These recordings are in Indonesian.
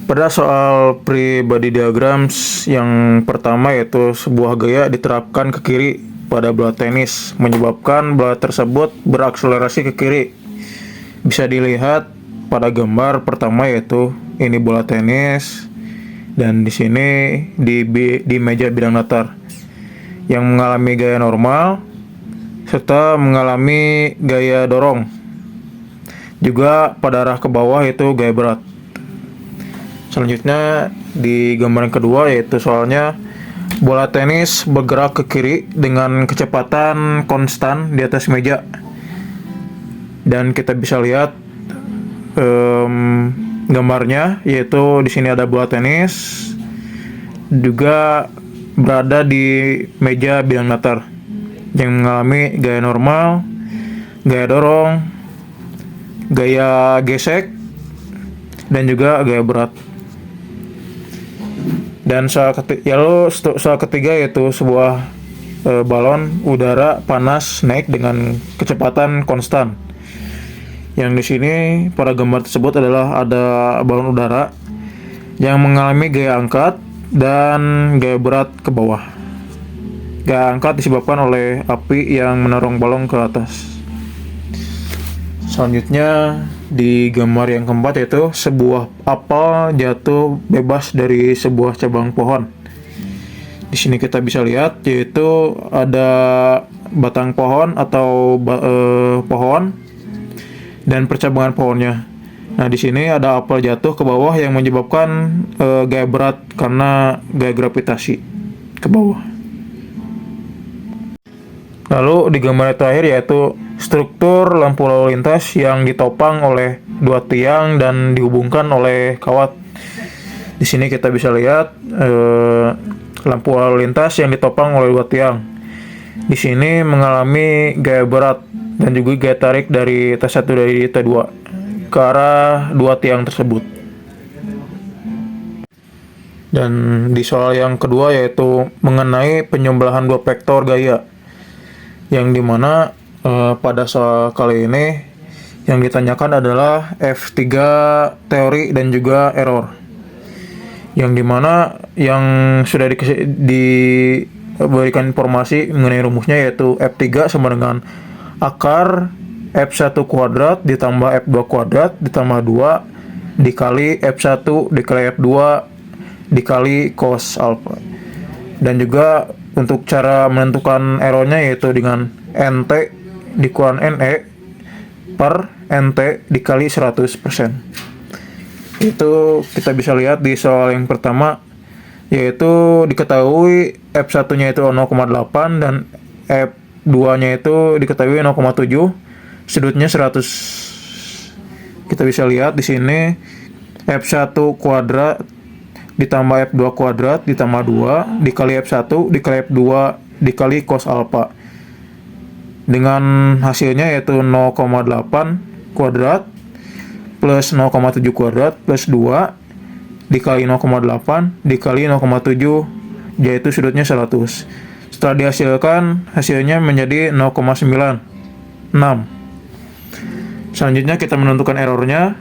Pada soal free body diagrams yang pertama yaitu sebuah gaya diterapkan ke kiri pada bola tenis menyebabkan bola tersebut berakselerasi ke kiri. Bisa dilihat pada gambar pertama yaitu ini bola tenis dan di sini di meja bidang datar yang mengalami gaya normal serta mengalami gaya dorong. Juga pada arah ke bawah itu gaya berat. Selanjutnya di gambar yang kedua yaitu soalnya bola tenis bergerak ke kiri dengan kecepatan konstan di atas meja. Dan kita bisa lihat gambarnya yaitu di sini ada bola tenis juga berada di meja bidang datar yang mengalami gaya normal, gaya dorong, gaya gesek, dan juga gaya berat. Dan soal ketiga yaitu sebuah balon udara panas naik dengan kecepatan konstan. Yang di sini pada gambar tersebut adalah ada balon udara yang mengalami gaya angkat dan gaya berat ke bawah. Gaya angkat disebabkan oleh api yang mendorong balon ke atas. Selanjutnya di gambar yang keempat yaitu sebuah apel jatuh bebas dari sebuah cabang pohon. Di sini kita bisa lihat yaitu ada batang pohon atau pohon dan percabangan pohonnya. Nah, di sini ada apel jatuh ke bawah yang menyebabkan gaya berat karena gaya gravitasi ke bawah. Lalu di gambar terakhir yaitu struktur lampu lalu lintas yang ditopang oleh dua tiang dan dihubungkan oleh kawat. Di sini kita bisa lihat lampu lalu lintas yang ditopang oleh dua tiang. Di sini mengalami gaya berat dan juga gaya tarik dari T1 dari T2 ke arah dua tiang tersebut. Dan di soal yang kedua yaitu mengenai penyembelahan dua vektor gaya. Yang dimana pada soal kali ini yang ditanyakan adalah F3 teori dan juga error. Yang dimana yang sudah diberikan informasi mengenai rumusnya yaitu F3 sama dengan akar F1 kuadrat ditambah F2 kuadrat ditambah 2 dikali F1 dikali F2 dikali cos alpha. Dan juga untuk cara menentukan errornya yaitu dengan NT dikurang NE per NT dikali 100%. Itu kita bisa lihat di soal yang pertama yaitu diketahui F1 nya itu 0,8 dan F2 nya itu diketahui 0,7, sudutnya 100. Kita bisa lihat di sini F1 kuadrat ditambah F2 kuadrat ditambah 2 dikali F1 dikali F2 dikali cos alpha. Dengan hasilnya yaitu 0,8 kuadrat plus 0,7 kuadrat plus 2 dikali 0,8 dikali 0,7 yaitu sudutnya 100. Setelah dihasilkan hasilnya menjadi 0,96. Selanjutnya kita menentukan errornya.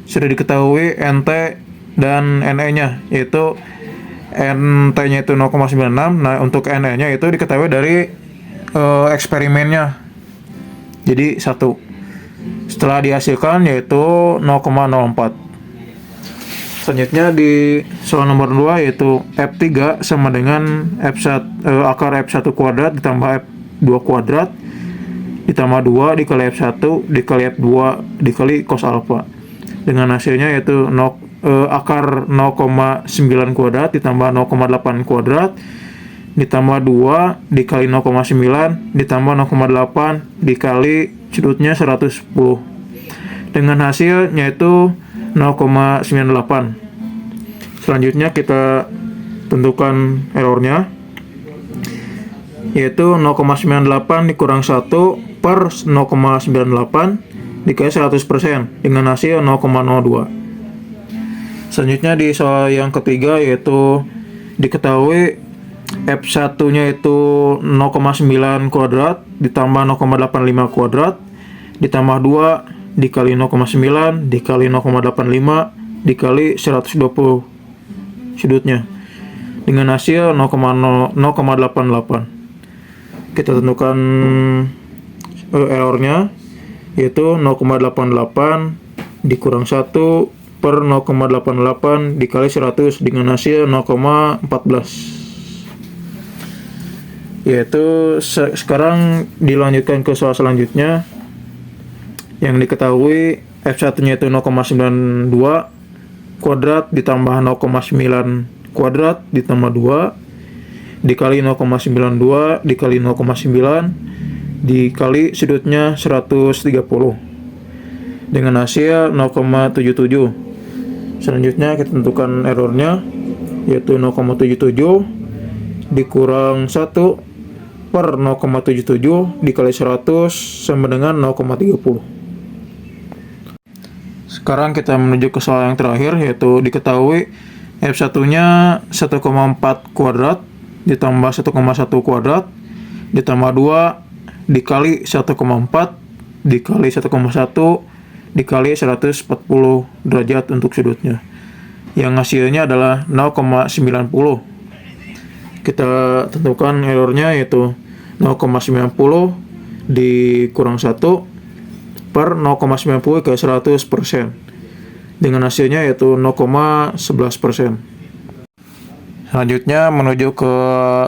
Sudah diketahui NT dan NE-nya yaitu NT-nya itu 0,96. Nah, untuk NE-nya itu diketahui dari eksperimennya. Jadi 1. Setelah dihasilkan yaitu 0,04. Selanjutnya di soal nomor 2 yaitu F3 sama dengan akar F1 kuadrat ditambah F2 kuadrat ditambah 2 dikali F1 dikali F2 dikali cos alpha. Dengan hasilnya yaitu akar 0,9 kuadrat ditambah 0,8 kuadrat ditambah 2 dikali 0,9 ditambah 0,8 dikali sudutnya 110. Dengan hasilnya itu 0,98. Selanjutnya kita tentukan errornya yaitu 0,98 dikurang 1 per 0,98 dikali 100% dengan hasil 0,02. Selanjutnya di soal yang ketiga yaitu diketahui F1 nya itu 0,9 kuadrat ditambah 0,85 kuadrat ditambah 2 dikali 0,9 dikali 0,85 dikali 120 sudutnya dengan hasil 0,88. Kita tentukan errornya, yaitu 0,88 dikurang 1 per 0,88 dikali 100 dengan hasil 0,14. Yaitu sekarang dilanjutkan ke soal selanjutnya, yang diketahui F1 nya itu 0,92 kuadrat ditambah 0,9 kuadrat ditambah 2 dikali 0,92 dikali 0,9 dikali sudutnya 130 dengan hasil 0,77. Selanjutnya kita tentukan errornya, yaitu 0,77 dikurang 1 per 0,77 dikali 100 sama dengan 0,30. Sekarang kita menuju ke soal yang terakhir, yaitu diketahui F1 nya 1,4 kuadrat ditambah 1,1 kuadrat ditambah 2 dikali 1,4 dikali 1,1 dikali 140 derajat untuk sudutnya, yang hasilnya adalah 0,90. Kita tentukan errornya, yaitu 0,90 dikurang 1 per 0,90 ke 100% dengan hasilnya yaitu 0,11%. Selanjutnya menuju ke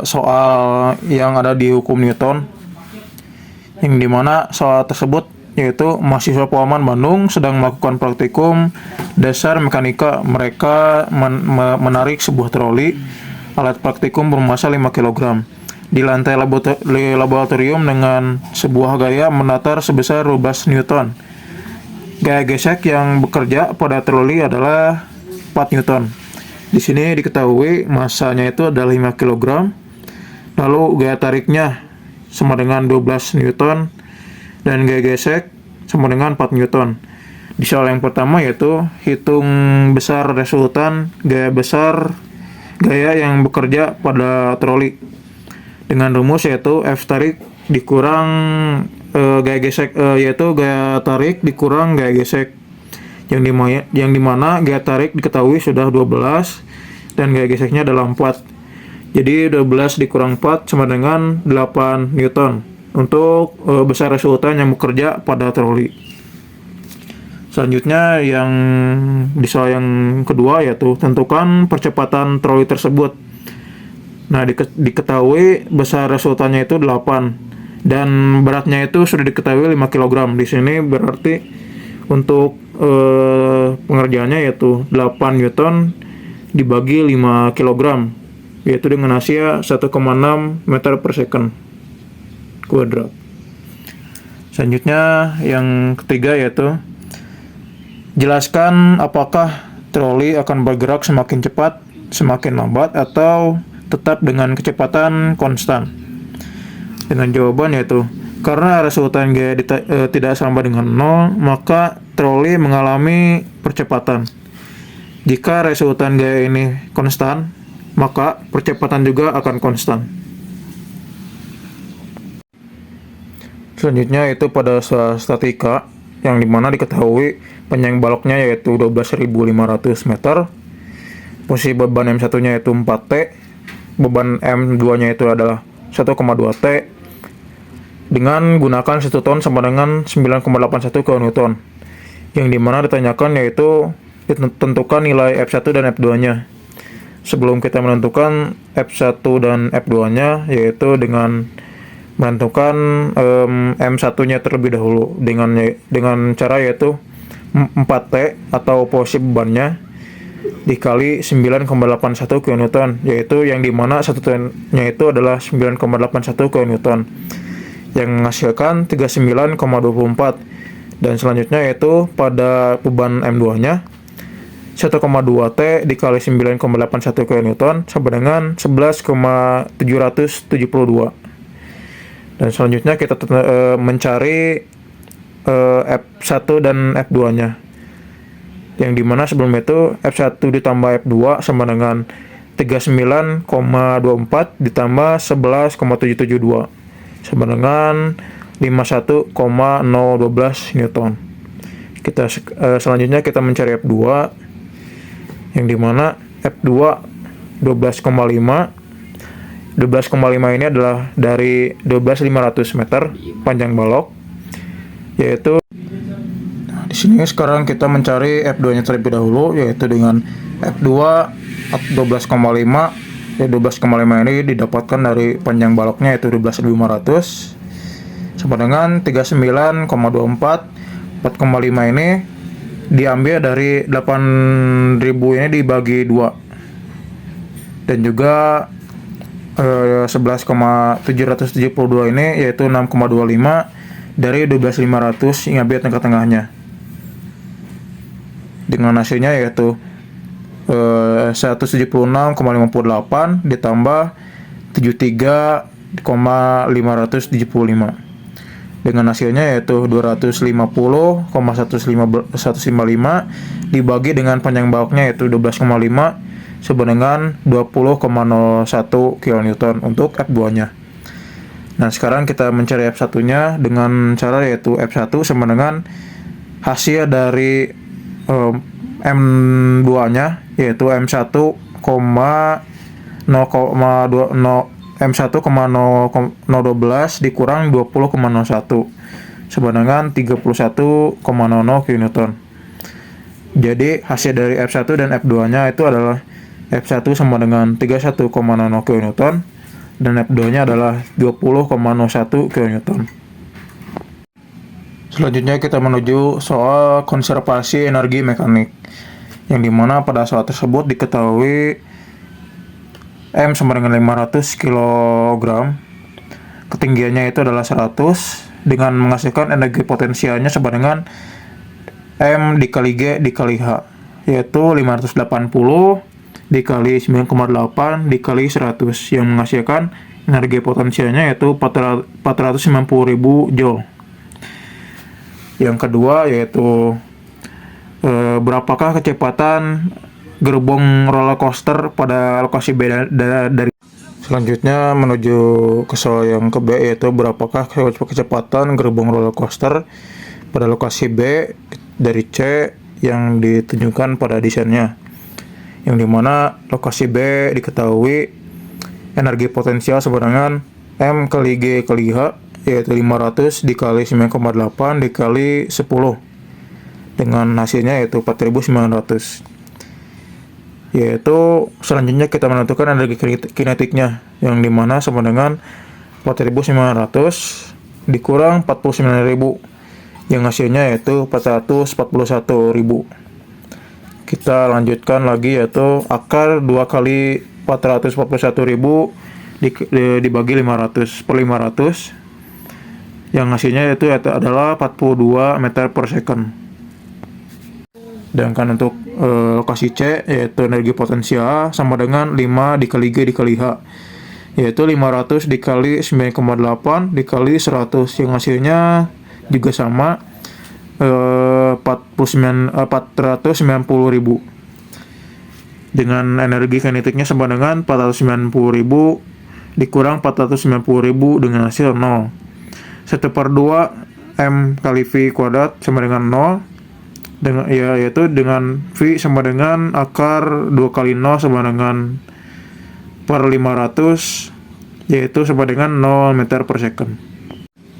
soal yang ada di hukum Newton, yang dimana soal tersebut yaitu mahasiswa Polman Bandung sedang melakukan praktikum dasar mekanika. Mereka menarik sebuah troli. Alat praktikum bermassa 5 kg di lantai laboratorium dengan sebuah gaya mendatar sebesar 12 Newton. Gaya gesek yang bekerja pada troli adalah 4 Newton. Di sini diketahui massanya itu adalah 5 kg. Lalu gaya tariknya sama dengan 12 Newton dan gaya gesek sama dengan 4 Newton. Di soal yang pertama yaitu hitung besar resultan gaya yang bekerja pada troli dengan rumus yaitu F tarik dikurang gaya gesek, yaitu gaya tarik dikurang gaya gesek, yang dimana gaya tarik diketahui sudah 12 dan gaya geseknya adalah 4. Jadi 12 dikurang 4 sama dengan 8 Newton untuk besar resultan yang bekerja pada troli. Selanjutnya yang di soal yang kedua yaitu tentukan percepatan troli tersebut. Nah, diketahui besar resultannya itu 8 dan beratnya itu sudah diketahui 5 kg. Di sini berarti untuk pengerjaannya yaitu 8 Newton dibagi 5 kg, yaitu dengan hasil 1,6 meter per second kuadrat. Selanjutnya yang ketiga yaitu jelaskan apakah troli akan bergerak semakin cepat, semakin lambat, atau tetap dengan kecepatan konstan. Dengan jawaban yaitu karena resultan gaya tidak sama dengan 0, maka troli mengalami percepatan. Jika resultan gaya ini konstan, maka percepatan juga akan konstan. Selanjutnya itu pada soal statika, yang dimana diketahui panjang baloknya yaitu 12.500 meter, posisi beban M1 nya yaitu 4T, beban M2 nya itu adalah 1,2 T, dengan gunakan 1 ton sama dengan 9,81 kN, yang dimana ditanyakan yaitu tentukan nilai F1 dan F2 nya. Sebelum kita menentukan F1 dan F2 nya, yaitu dengan menentukan M1 nya terlebih dahulu dengan cara yaitu 4T atau posisi bebannya dikali 9,81 kN, yaitu yang dimana 1 T nya itu adalah 9,81 kN, yang menghasilkan 39,24. Dan selanjutnya yaitu pada beban M2 nya 1,2 T dikali 9,81 kN sama dengan 11,772. Dan selanjutnya kita mencari F1 dan F2 nya, yang dimana sebelum itu F1 ditambah F2 sama dengan 39,24 ditambah 11,772 sama dengan 51,012 Newton. Selanjutnya kita mencari F2, yang dimana F2 12,5. 12,5 ini adalah dari 12.500 meter panjang balok, yaitu di sini sekarang kita mencari F2-nya terlebih dahulu, yaitu dengan F2 12,5. Ya, 12,5 ini didapatkan dari panjang baloknya yaitu 12.500 sama dengan 39,24. 4,5 ini diambil dari 8.000 ini dibagi 2, dan juga 11,772 ini yaitu 6,25 dari 12.500 yang ambil tengah-tengahnya, dengan hasilnya yaitu 176,58 ditambah 73,575, dengan hasilnya yaitu 250,155 dibagi dengan panjang baloknya yaitu 12,5 sama dengan 20,01 kN untuk F2-nya. Nah, sekarang kita mencari F1-nya dengan cara yaitu F1 sama dengan hasil dari M2-nya yaitu M1,012 dikurang 20,01 sama dengan 31,00 kN. Jadi hasil dari F1 dan F2-nya itu adalah F1 sama dengan 31,00 kN dan F2-nya adalah 20,01 kN. Selanjutnya kita menuju soal konservasi energi mekanik, yang dimana pada saat tersebut diketahui M sama dengan 500 kg, ketinggiannya itu adalah 100, dengan menghasilkan energi potensialnya sama dengan M dikali G dikali H, yaitu 580 dikali 9,8 dikali 100, yang menghasilkan energi potensialnya yaitu 490.000 Joule. Yang kedua yaitu berapakah kecepatan gerbong roller coaster pada lokasi B dari. Selanjutnya menuju ke soal yang ke B, yaitu berapakah kecepatan gerbong roller coaster pada lokasi B dari C yang ditunjukkan pada desainnya, yang dimana lokasi B diketahui energi potensial sama dengan M kali G kali H, yaitu 500 dikali 9,8 dikali 10, dengan hasilnya yaitu 4.900. Yaitu selanjutnya kita menentukan energi kinetiknya, yang dimana sama dengan 4.900 dikurang 49.000, yang hasilnya yaitu 441.000. Kita lanjutkan lagi yaitu akar 2 kali 441.000 dibagi 500 per 500, yang hasilnya yaitu adalah 42 meter per second. Sedangkan untuk lokasi C yaitu energi potensial sama dengan 5 dikali G dikali H, yaitu 500 dikali 9,8 dikali 100, yang hasilnya juga sama 490.000, dengan energi kinetiknya sama dengan 490.000 dikurang 490.000 dengan hasil 0. 1/2 M kali V kuadrat sama dengan 0, dengan yaitu dengan V sama dengan akar 2 kali 0 sama dengan per 500, yaitu sama dengan 0 meter per second.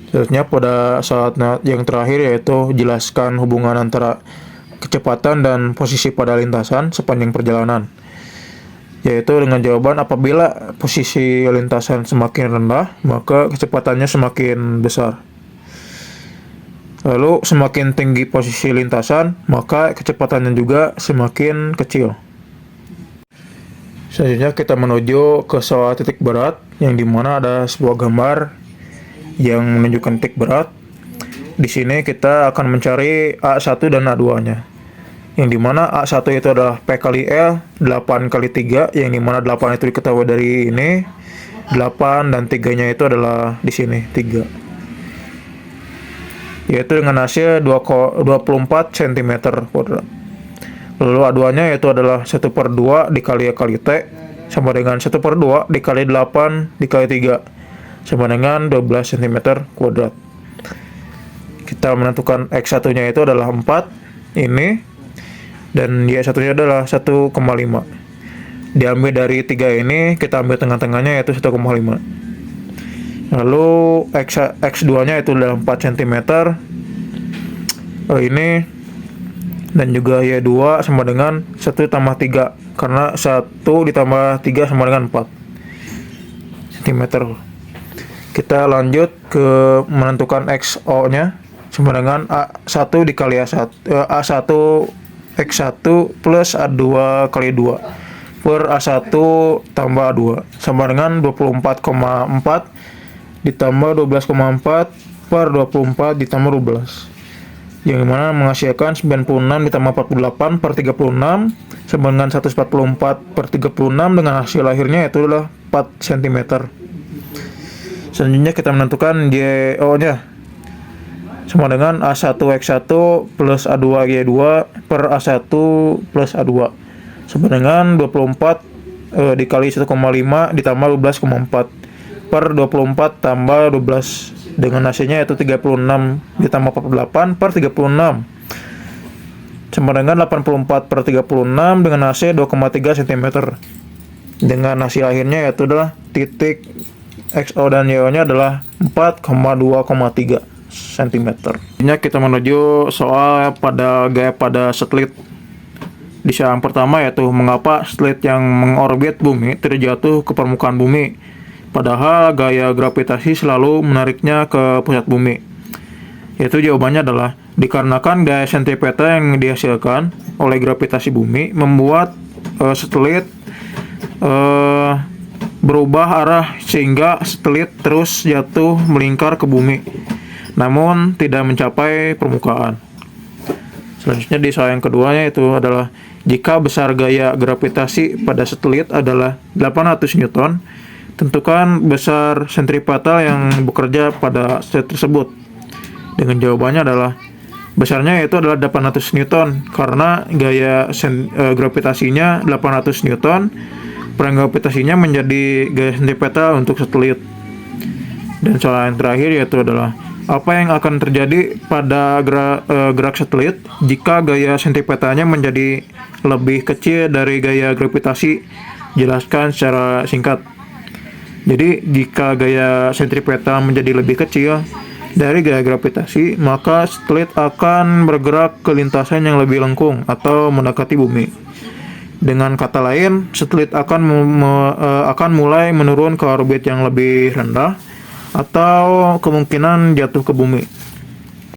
Selanjutnya pada saat yang terakhir yaitu jelaskan hubungan antara kecepatan dan posisi pada lintasan sepanjang perjalanan, yaitu dengan jawaban apabila posisi lintasan semakin rendah maka kecepatannya semakin besar. Lalu semakin tinggi posisi lintasan, maka kecepatannya juga semakin kecil. Selanjutnya kita menuju ke soal titik berat, yang dimana ada sebuah gambar yang menunjukkan titik berat. Di sini kita akan mencari A1 dan A2-nya. Yang dimana A1 itu adalah P kali L 8 kali 3, yang dimana 8 itu diketahui dari ini, 8 dan 3-nya itu adalah di sini 3. Yaitu dengan hasil 24 cm kuadrat. Lalu A2-nya yaitu adalah 1/2 dikali kali T sama dengan 1/2 dikali 8 dikali 3 sama dengan 12 cm kuadrat. Kita menentukan X1-nya itu adalah 4 ini, dan Y satunya adalah 1,5. Diambil dari 3 ini, kita ambil tengah-tengahnya yaitu 1,5. Lalu X2 nya itu adalah 4 cm. Ini dan juga Y2 sama dengan 1 tambah 3, karena 1 ditambah 3 sama dengan 4 cm. Kita lanjut ke menentukan XO nya sama dengan A1 dikali A1, A1 X1 plus A2 kali 2 per A1 tambah A2 sama dengan 24,4 ditambah 12,4 per 24 ditambah 12, yang mana menghasilkan 96 ditambah 48 per 36 sama dengan 144 per 36, dengan hasil akhirnya yaitu adalah 4 cm. Selanjutnya kita menentukan YO nya sama dengan A1 X1 plus A2 Y2 per A1 plus A2 sama dengan 24 dikali 1,5 ditambah 12,4 per 24 tambah 12, dengan hasilnya yaitu 36 ditambah 48 per 36 sama dengan 84 per 36, dengan hasil 2,3 cm. Dengan hasil akhirnya yaitu adalah titik XO dan YO nya adalah 4,2,3 cm. Ini kita menuju soal pada gaya pada satelit. Di soal yang pertama yaitu mengapa satelit yang mengorbit bumi terjatuh ke permukaan bumi, padahal gaya gravitasi selalu menariknya ke pusat bumi. Yaitu jawabannya adalah dikarenakan gaya sentripeta yang dihasilkan oleh gravitasi bumi membuat satelit berubah arah sehingga satelit terus jatuh melingkar ke bumi, namun tidak mencapai permukaan. Selanjutnya di soal yang keduanya itu adalah jika besar gaya gravitasi pada satelit adalah 800 Newton, tentukan besar sentripetal yang bekerja pada satelit tersebut. Dengan jawabannya adalah besarnya yaitu adalah 800 Newton karena gaya gravitasinya 800 Newton, peran gravitasinya menjadi gaya sentripetal untuk satelit. Dan soal yang terakhir yaitu adalah apa yang akan terjadi pada gerak satelit jika gaya sentripetanya menjadi lebih kecil dari gaya gravitasi? Jelaskan secara singkat. Jadi jika gaya sentripetal menjadi lebih kecil dari gaya gravitasi, maka satelit akan bergerak ke lintasan yang lebih lengkung atau mendekati bumi. Dengan kata lain, satelit akan mulai menurun ke orbit yang lebih rendah atau kemungkinan jatuh ke bumi.